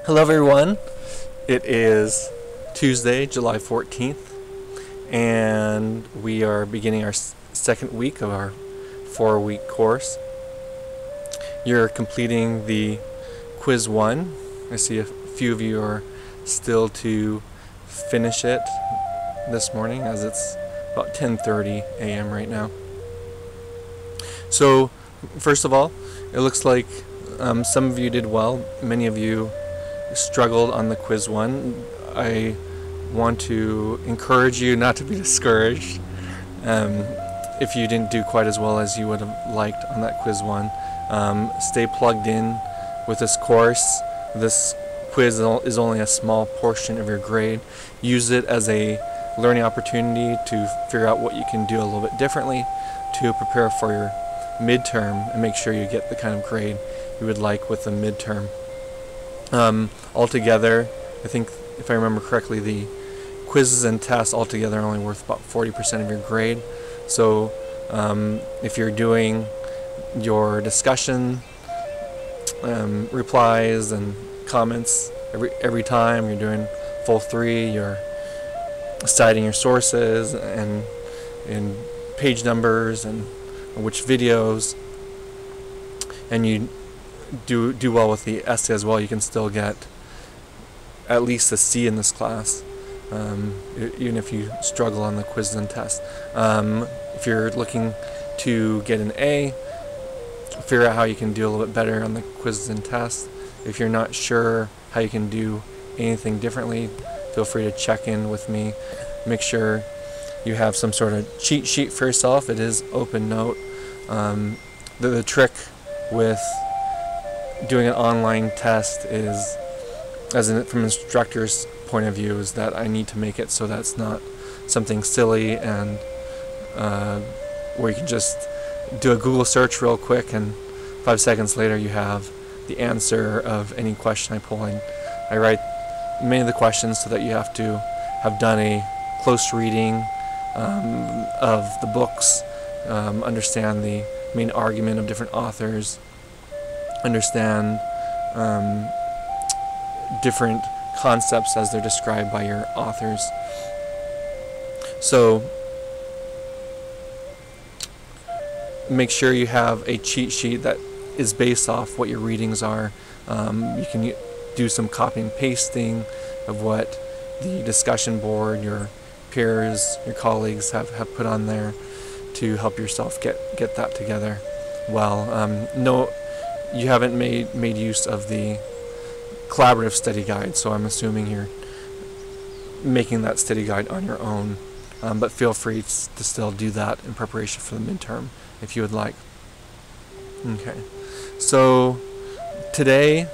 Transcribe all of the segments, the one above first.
Hello everyone, it is Tuesday, July 14th, and we are beginning our second week of our 4-week course. You're completing the quiz 1. I see a few of you are still to finish it this morning, as it's about 10:30 a.m. right now. So first of all, it looks like some of you did well. Many of you struggled on the quiz 1. I want to encourage you not to be discouraged if you didn't do quite as well as you would have liked on that quiz 1. Stay plugged in with this course. This quiz is only a small portion of your grade. Use it as a learning opportunity to figure out what you can do a little bit differently to prepare for your midterm and make sure you get the kind of grade you would like with the midterm. Altogether, I think, if I remember correctly, the quizzes and tests altogether are only worth about 40% of your grade. So if you're doing your discussion replies and comments every time, you're doing full 3, you're citing your sources and page numbers and which videos, and you do well with the essay as well, you can still get at least a C in this class, even if you struggle on the quizzes and tests. If you're looking to get an A, figure out how you can do a little bit better on the quizzes and tests. If you're not sure how you can do anything differently, feel free to check in with me. Make sure you have some sort of cheat sheet for yourself. It is OpenNote. The trick with doing an online test is, from an instructor's point of view, is that I need to make it so that's not something silly and where you can just do a Google search real quick and 5 seconds later you have the answer of any question I pull in. I write many of the questions so that you have to have done a close reading of the books, understand the main argument of different authors, understand different concepts as they're described by your authors. So make sure you have a cheat sheet that is based off what your readings are. You can do some copy and pasting of what the discussion board, your peers, your colleagues have put on there to help yourself get that together well. No, you haven't made use of the collaborative study guide, so I'm assuming you're making that study guide on your own, but feel free to still do that in preparation for the midterm if you would like. Okay, so today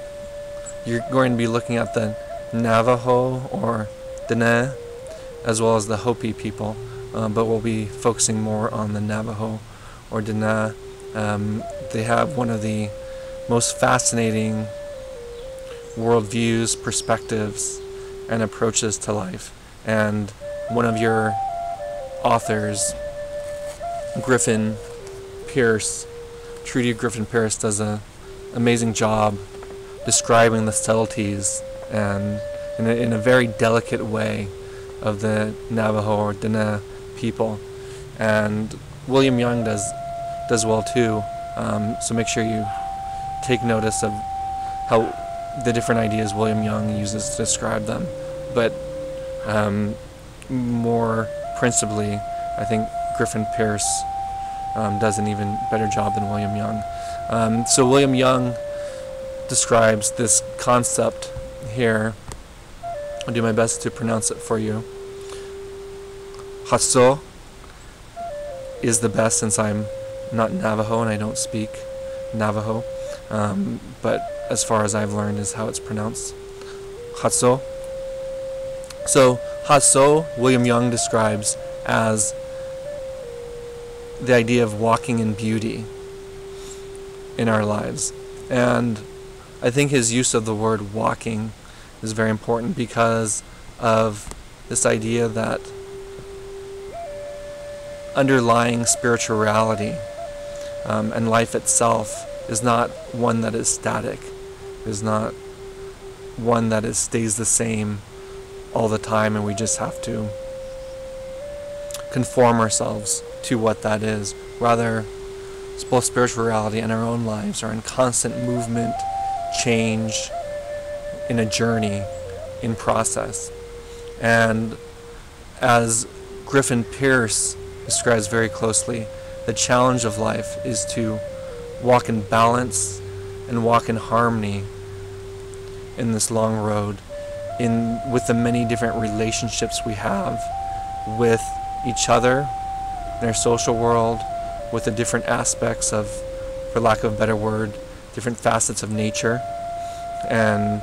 you're going to be looking at the Navajo or Dene, as well as the Hopi people, but we'll be focusing more on the Navajo or Dene. They have one of the most fascinating worldviews, perspectives, and approaches to life. And one of your authors, Griffin Pierce, Trudy Griffin Pierce, does an amazing job describing the subtleties and in a very delicate way of the Navajo or Dene people. And William Young does well too. So make sure you take notice of how the different ideas William Young uses to describe them. But more principally, I think Griffin Pierce does an even better job than William Young. So William Young describes this concept here. I'll do my best to pronounce it for you. Hasso is the best, since I'm not Navajo and I don't speak Navajo, but as far as I've learned is how it's pronounced. Hasso. So Hasso, William Young describes as the idea of walking in beauty in our lives. And I think his use of the word walking is very important because of this idea that underlying spirituality and life itself is not one that is static, is not one that stays the same all the time, and we just have to conform ourselves to what that is. Rather, both spiritual reality and our own lives are in constant movement, change, in a journey, in process. And as Griffin Pierce describes very closely, the challenge of life is to walk in balance and walk in harmony in this long road, with the many different relationships we have with each other, in our social world, with the different aspects of, for lack of a better word, different facets of nature, and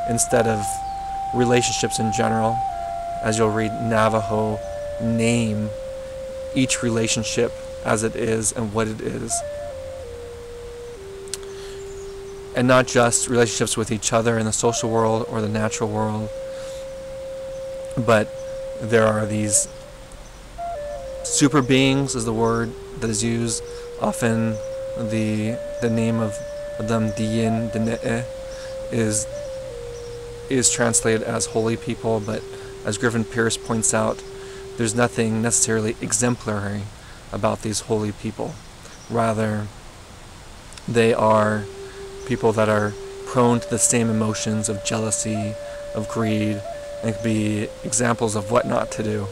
instead of relationships in general, as you'll read Navajo name each relationship as it is and what it is. And not just relationships with each other in the social world or the natural world, but there are these super beings is the word that is used. Often the name of them, Diyin, Dine'e, is translated as holy people, but as Griffin Pierce points out, there's nothing necessarily exemplary about these holy people. Rather, they are people that are prone to the same emotions of jealousy, of greed, and can be examples of what not to do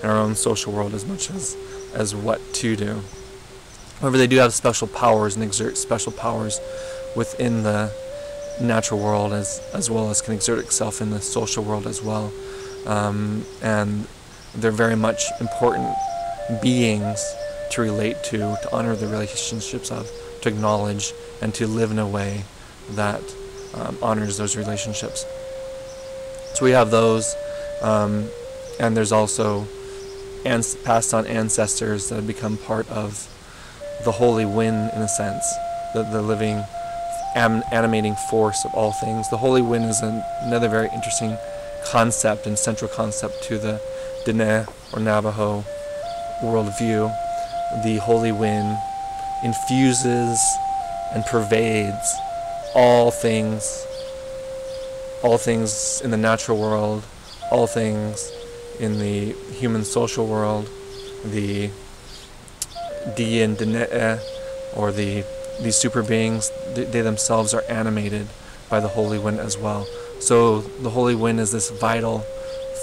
in our own social world as much as what to do. However, they do have special powers and exert special powers within the natural world as well as can exert itself in the social world as well. And they're very much important beings to relate to honor the relationships of, to acknowledge, and to live in a way that honors those relationships. So we have those, and there's also passed on ancestors that have become part of the holy wind, in a sense, the living animating force of all things. The holy wind is another very interesting concept and central concept to the Diné or Navajo worldview. The holy wind infuses and pervades all things in the natural world, all things in the human social world. The Diyin Dine'e, or these super beings, they themselves are animated by the holy wind as well. So the holy wind is this vital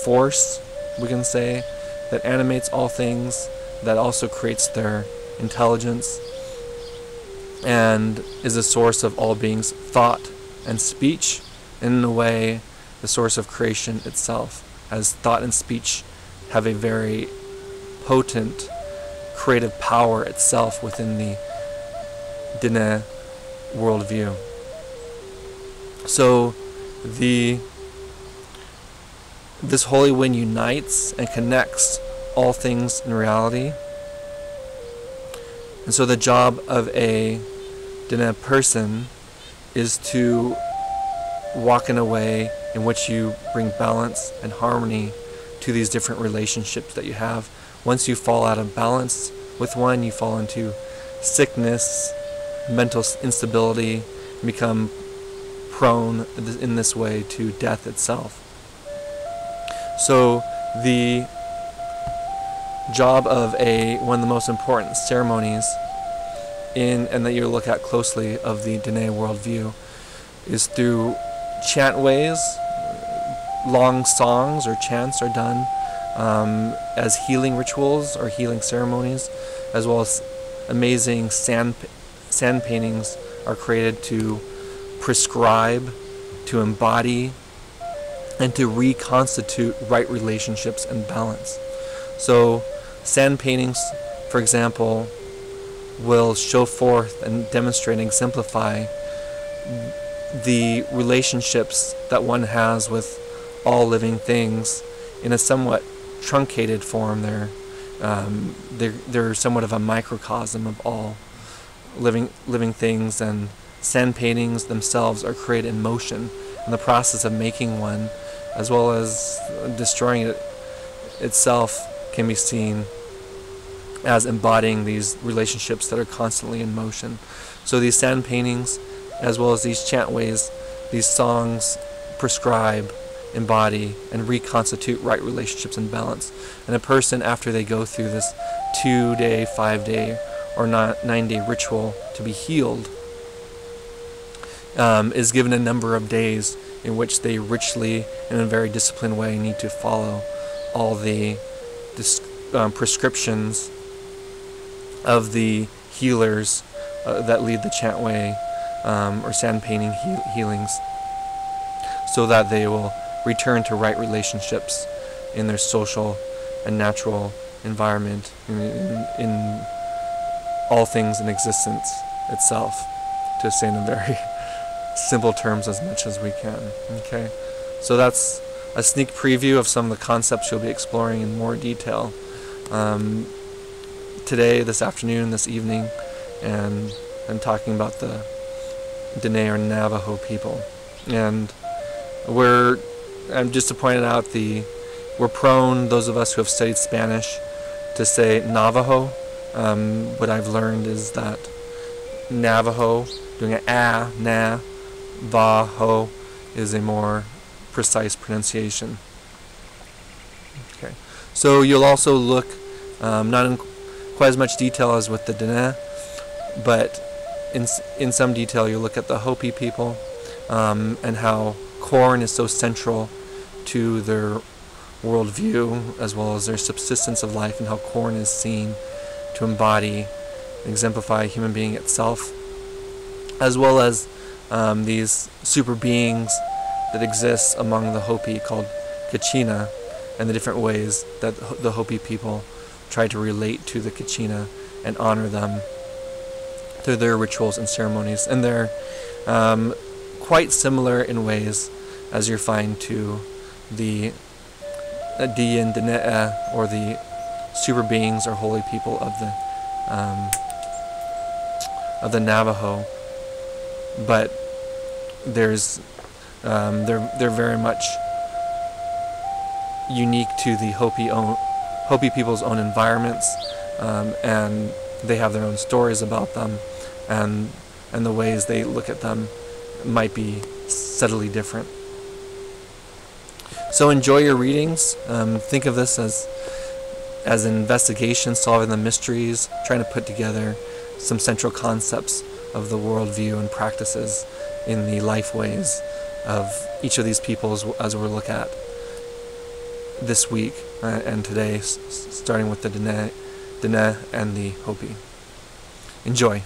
force, we can say, that animates all things, that also creates their intelligence, and is a source of all beings' thought and speech, and in a way the source of creation itself, as thought and speech have a very potent creative power itself within the Diné worldview. So this holy wind unites and connects all things in reality. And so the job of a Diné person is to walk in a way in which you bring balance and harmony to these different relationships that you have. Once you fall out of balance with one, you fall into sickness, mental instability, and become prone in this way to death itself. So the job of one of the most important ceremonies and that you look at closely of the Diné worldview is through chant ways. Long songs or chants are done as healing rituals or healing ceremonies, as well as amazing sand paintings are created to prescribe, to embody, and to reconstitute right relationships and balance. So sand paintings, for example, will show forth and demonstrate and exemplify the relationships that one has with all living things in a somewhat truncated form. They're somewhat of a microcosm of all living things, and sand paintings themselves are created in motion in the process of making one, as well as destroying it itself can be seen as embodying these relationships that are constantly in motion. So these sand paintings, as well as these chant ways, these songs, prescribe, embody, and reconstitute right relationships and balance. And a person, after they go through this 2-day, 5-day, or 9-day ritual to be healed, is given a number of days in which they richly, in a very disciplined way, need to follow all the prescriptions of the healers that lead the chant way or sand painting healings, so that they will return to right relationships in their social and natural environment, in all things in existence itself, to say in a very simple terms as much as we can. Okay, so that's a sneak preview of some of the concepts you'll be exploring in more detail today, this afternoon, this evening, and I'm talking about the Dene or Navajo people. And I'm just to point it out, we're prone, those of us who have studied Spanish, to say Navajo. What I've learned is that Navajo, doing an na, va, ho, is a more precise pronunciation. Okay, so you'll also look, not in quite as much detail as with the Dene, but in some detail you'll look at the Hopi people, and how corn is so central to their worldview, as well as their subsistence of life, and how corn is seen to embody, exemplify human being itself, as well as these super beings that exist among the Hopi called Kachina, and the different ways that the Hopi people try to relate to the Kachina and honor them through their rituals and ceremonies. And they're quite similar in ways as you find to the Diyin Dene, or the super beings or holy people of the Navajo, but there's they're very much unique to the Hopi people's own environments, and they have their own stories about them, and the ways they look at them might be subtly different. So enjoy your readings. Think of this as an investigation, solving the mysteries, trying to put together some central concepts of the worldview and practices in the life ways of each of these peoples, as we'll look at this week and today, starting with the Dene and the Hopi. Enjoy.